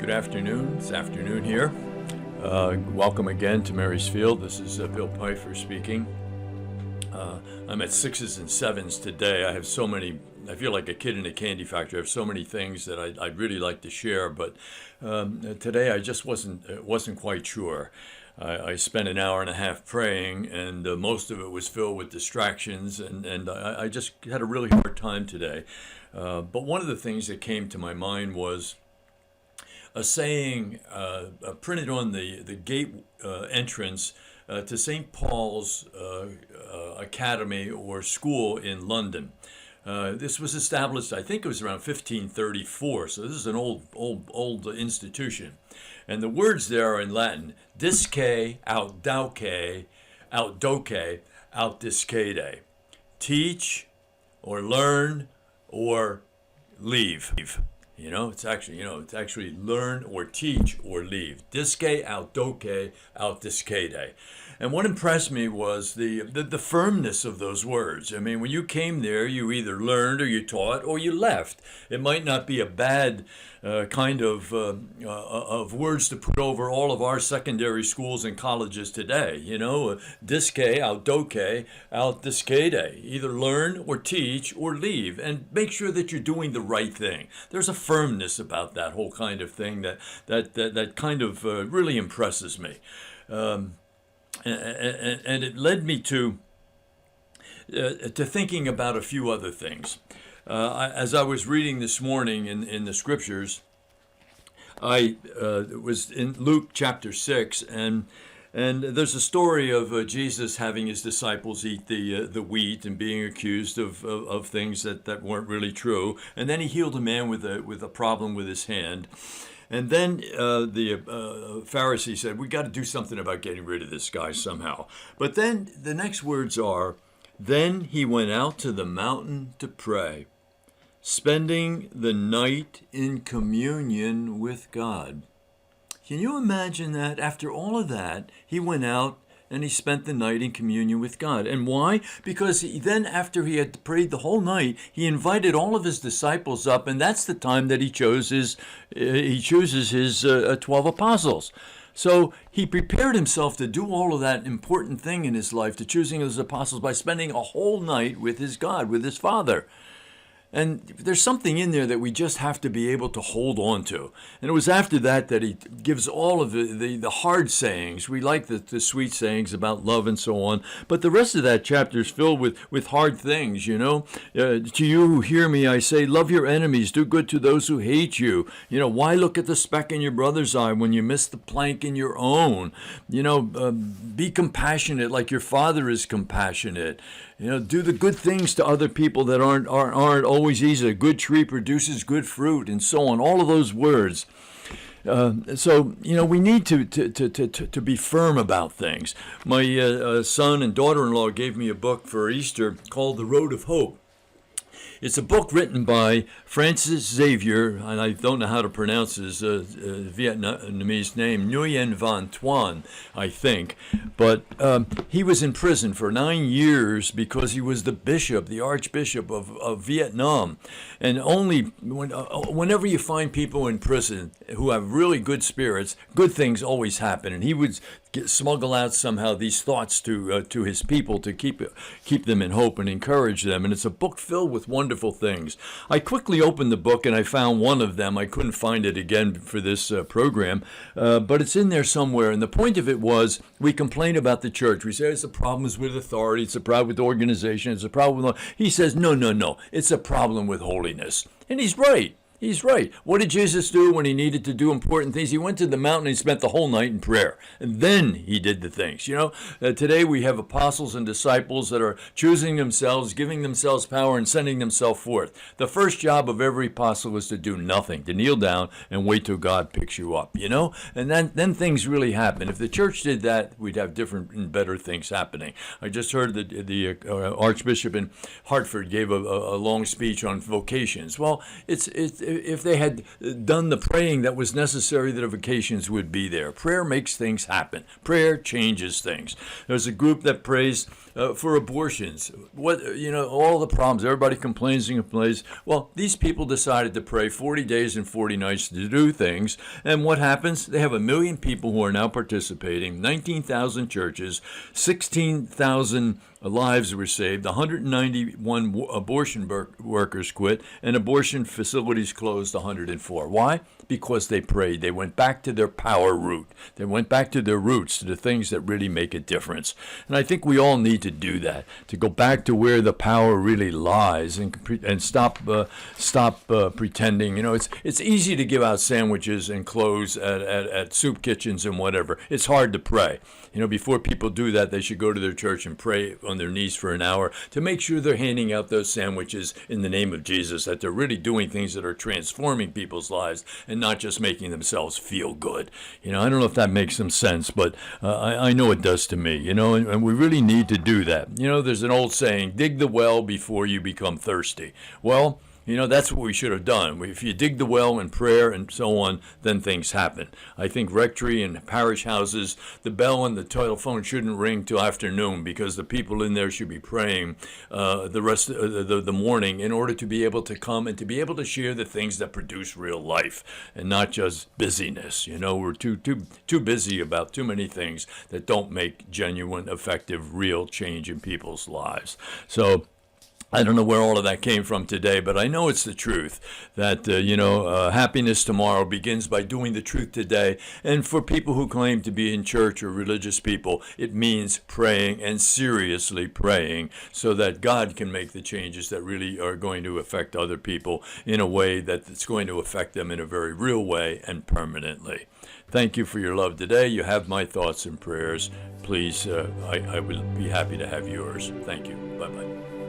Good afternoon. It's afternoon here. Welcome again to Mary's Field. This is Bill Pfeiffer speaking. I'm at sixes and sevens today. I have so many, I feel like a kid in a candy factory. I have so many things that I'd really like to share, but today I just wasn't quite sure. I spent an hour and a half praying, and most of it was filled with distractions, and I just had a really hard time today. But one of the things that came to my mind was a saying printed on the gate entrance to St. Paul's Academy or school in London. This was established, I think it was around 1534, so this is an old institution. And the words there are in Latin: disce, outdoce, outdiscede. Teach, or learn, or leave. It's actually learn or teach or leave. Disce, outdoce, outdiscede. And what impressed me was the firmness of those words. I mean, when you came there, you either learned or you taught or you left. It might not be a bad kind of words to put over all of our secondary schools and colleges today. Disce, outdoce, outdiscede. Either learn or teach or leave, and make sure that you're doing the right thing. There's a firmness about that whole kind of thing that kind of really impresses me. And it led me to thinking about a few other things. As I was reading this morning in the scriptures, I was in Luke chapter 6, and there's a story of Jesus having his disciples eat the wheat and being accused of things that weren't really true. And then he healed a man with a problem with his hand. And then the Pharisee said, we got to do something about getting rid of this guy somehow. But then the next words are, then he went out to the mountain to pray, spending the night in communion with God. Can you imagine that? After all of that, he went out and he spent the night in communion with God. And why? Because then after he had prayed the whole night, he invited all of his disciples up, and that's the time that he chooses his 12 apostles. So he prepared himself to do all of that important thing in his life, to choosing his apostles, by spending a whole night with his God, with his Father. And there's something in there that we just have to be able to hold on to. And it was after that he gives all of the hard sayings. We like the sweet sayings about love and so on. But the rest of that chapter is filled with hard things, To you who hear me, I say, love your enemies, do good to those who hate you. Why look at the speck in your brother's eye when you miss the plank in your own? Be compassionate like your Father is compassionate. Do the good things to other people that aren't always easy. A good tree produces good fruit, and so on. All of those words. So we need to be firm about things. My son and daughter-in-law gave me a book for Easter called The Road of Hope. It's a book written by Francis Xavier, and I don't know how to pronounce his Vietnamese name, Nguyen Van Thuan, I think. But he was in prison for 9 years because he was the Archbishop of Vietnam. And whenever you find people in prison who have really good spirits, good things always happen. And he would smuggle out somehow these thoughts to his people to keep them in hope and encourage them. And it's a book filled with wonderful things. I quickly opened the book and I found one of them. I couldn't find it again for this program, but it's in there somewhere. And the point of it was, we complain about the church. We say it's a problem with authority, it's a problem with organization, it's a problem with... He says, no, it's a problem with holiness. And he's right. He's right. What did Jesus do when he needed to do important things? He went to the mountain and he spent the whole night in prayer. And then he did the things. Today we have apostles and disciples that are choosing themselves, giving themselves power, and sending themselves forth. The first job of every apostle was to do nothing, to kneel down and wait till God picks you up, And then things really happen. If the church did that, we'd have different and better things happening. I just heard that the Archbishop in Hartford gave a long speech on vocations. Well, if they had done the praying that was necessary, that vocations would be there. Prayer makes things happen. Prayer changes things. There's a group that prays for abortions. All the problems. Everybody complains and complains. Well, these people decided to pray 40 days and 40 nights to do things. And what happens? They have 1 million people who are now participating, 19,000 churches, 16,000 lives were saved, 191 abortion workers quit, and abortion facilities closed 104. Why? Because they prayed. They went back to their power root. They went back to their roots, to the things that really make a difference. And I think we all need to do that, to go back to where the power really lies, and stop pretending. It's easy to give out sandwiches and clothes at soup kitchens and whatever. It's hard to pray. Before people do that, they should go to their church and pray on their knees for an hour to make sure they're handing out those sandwiches in the name of Jesus, that they're really doing things that are transforming people's lives and not just making themselves feel good. I don't know if that makes some sense, but I know it does to me, and we really need to do that. There's an old saying, dig the well before you become thirsty. Well, that's what we should have done. If you dig the well in prayer and so on, then things happen. I think rectory and parish houses, the bell and the telephone shouldn't ring till afternoon, because the people in there should be praying the rest of the morning in order to be able to come and to be able to share the things that produce real life and not just busyness. We're too busy about too many things that don't make genuine, effective, real change in people's lives. So I don't know where all of that came from today, but I know it's the truth that, happiness tomorrow begins by doing the truth today. And for people who claim to be in church or religious people, it means praying, and seriously praying, so that God can make the changes that really are going to affect other people in a way that's going to affect them in a very real way and permanently. Thank you for your love today. You have my thoughts and prayers. Please, I would be happy to have yours. Thank you. Bye-bye.